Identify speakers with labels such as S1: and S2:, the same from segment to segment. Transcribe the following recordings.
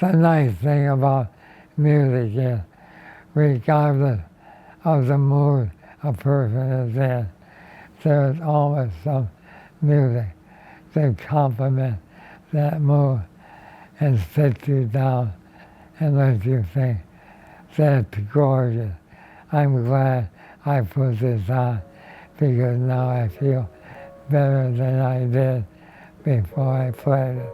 S1: the nice thing about music is, regardless of the mood a person is in, there's always some music to complement that mood and sit you down and let you think, that's gorgeous. I'm glad I put this on because now I feel better than I did before I played it.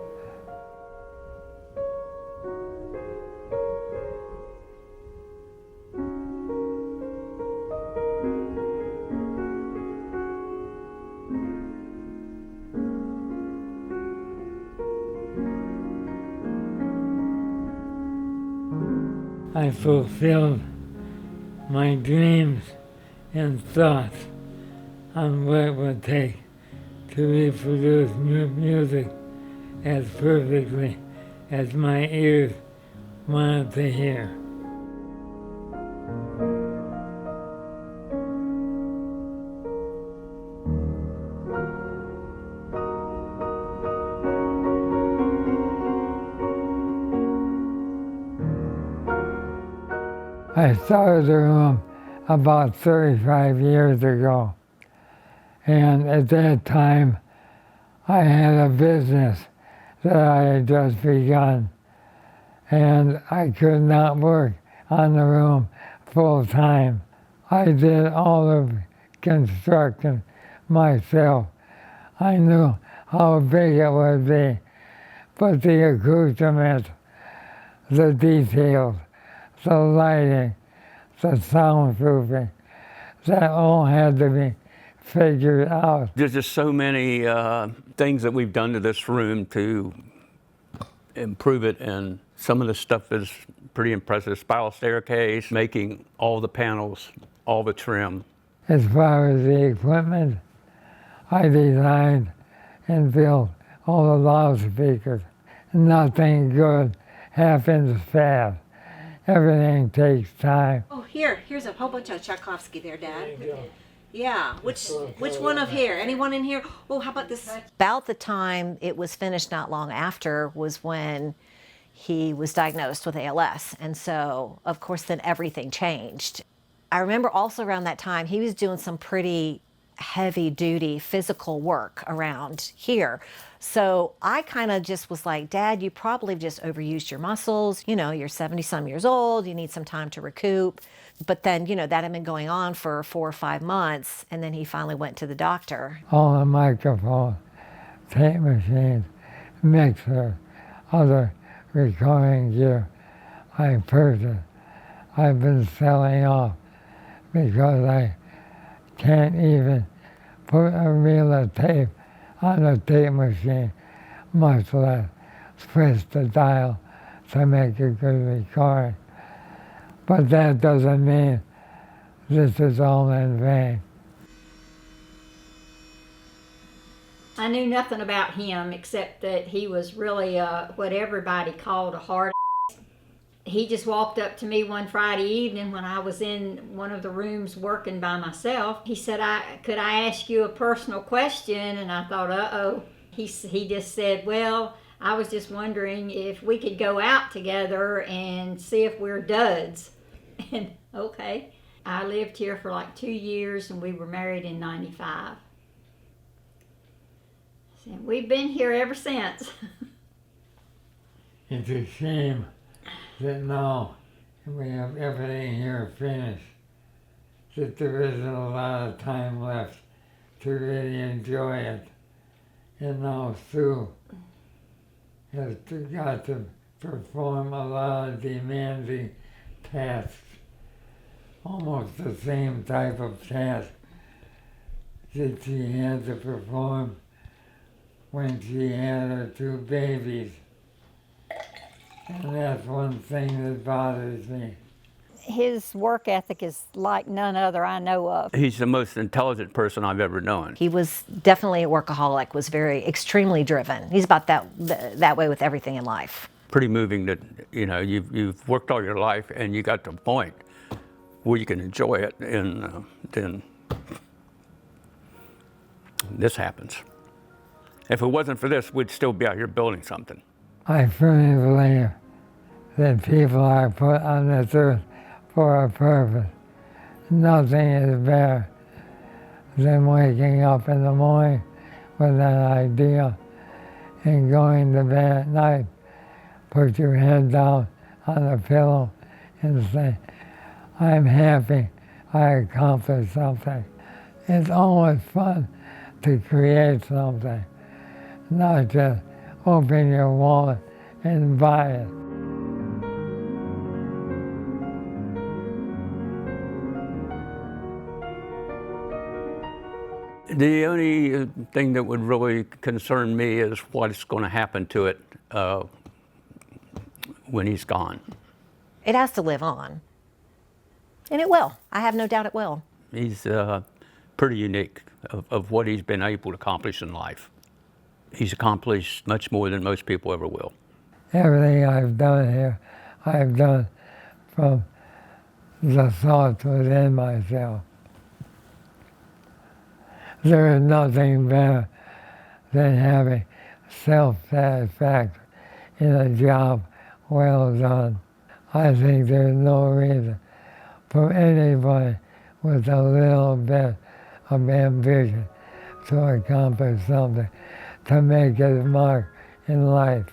S1: I fulfilled my dreams and thoughts on what it would take to reproduce music as perfectly as my ears wanted to hear. I started the room about 35 years ago, and at that time I had a business that I had just begun, and I could not work on the room full time. I did all of construction myself. I knew how big it would be, but the accoutrements, the details, the lighting, the soundproofing, that all had to be figured out.
S2: There's just so many things that we've done to this room to improve it, and some of the stuff is pretty impressive. Spiral staircase, making all the panels, all the trim.
S1: As far as the equipment, I designed and built all the loudspeakers. Nothing good happens fast. Everything takes time.
S3: Oh, here's a whole bunch of Tchaikovsky there, Dad. Yeah, which one of here? Anyone in here? Oh, how about this? About the time it was finished, not long after, was when he was diagnosed with ALS. And so, of course, then everything changed. I remember also around that time, he was doing some pretty heavy duty physical work around here. So I kind of just was like, Dad, you probably just overused your muscles. You know, you're 70 some years old. You need some time to recoup. But then, you know, that had been going on for 4 or 5 months. And then he finally went to the doctor.
S1: All the microphones, tape machines, mixer, other recording gear I purchased, I've been selling off because I can't even put a reel of tape on a tape machine, much less press the dial to make a good recording. But that doesn't mean this is all in vain.
S4: I knew nothing about him except that he was really what everybody called a hard ass. He just walked up to me one Friday evening when I was in one of the rooms working by myself. He said, could I ask you a personal question? And I thought, uh-oh. He just said, well, I was just wondering if we could go out together and see if we're duds. And okay. I lived here for like 2 years and we were married in 95. So we've been here ever since.
S1: It's a shame that now we have everything here finished, that there isn't a lot of time left to really enjoy it. And now Sue has got to perform a lot of demanding tasks, almost the same type of task that she had to perform when she had her 2 babies. And that's one thing that bothers me.
S5: His work ethic is like none other I know of.
S2: He's the most intelligent person I've ever known.
S3: He was definitely a workaholic, was very extremely driven. He's about that way with everything in life.
S2: Pretty moving that, you know, you've worked all your life and you got to a point where you can enjoy it, and then this happens. If it wasn't for this, we'd still be out here building something.
S1: I firmly believe that people are put on this earth for a purpose. Nothing is better than waking up in the morning with an idea and going to bed at night. Put your head down on the pillow and say, I'm happy I accomplished something. It's always fun to create something, not just open your wallet and buy it.
S2: The only thing that would really concern me is what's going to happen to it when he's gone.
S3: It has to live on. And it will. I have no doubt it will.
S2: He's pretty unique of what he's been able to accomplish in life. He's accomplished much more than most people ever will.
S1: Everything I've done here, I've done from the thoughts within myself. There is nothing better than having self-satisfaction in a job well done. I think there's no reason for anybody with a little bit of ambition to accomplish something, to make his mark in life.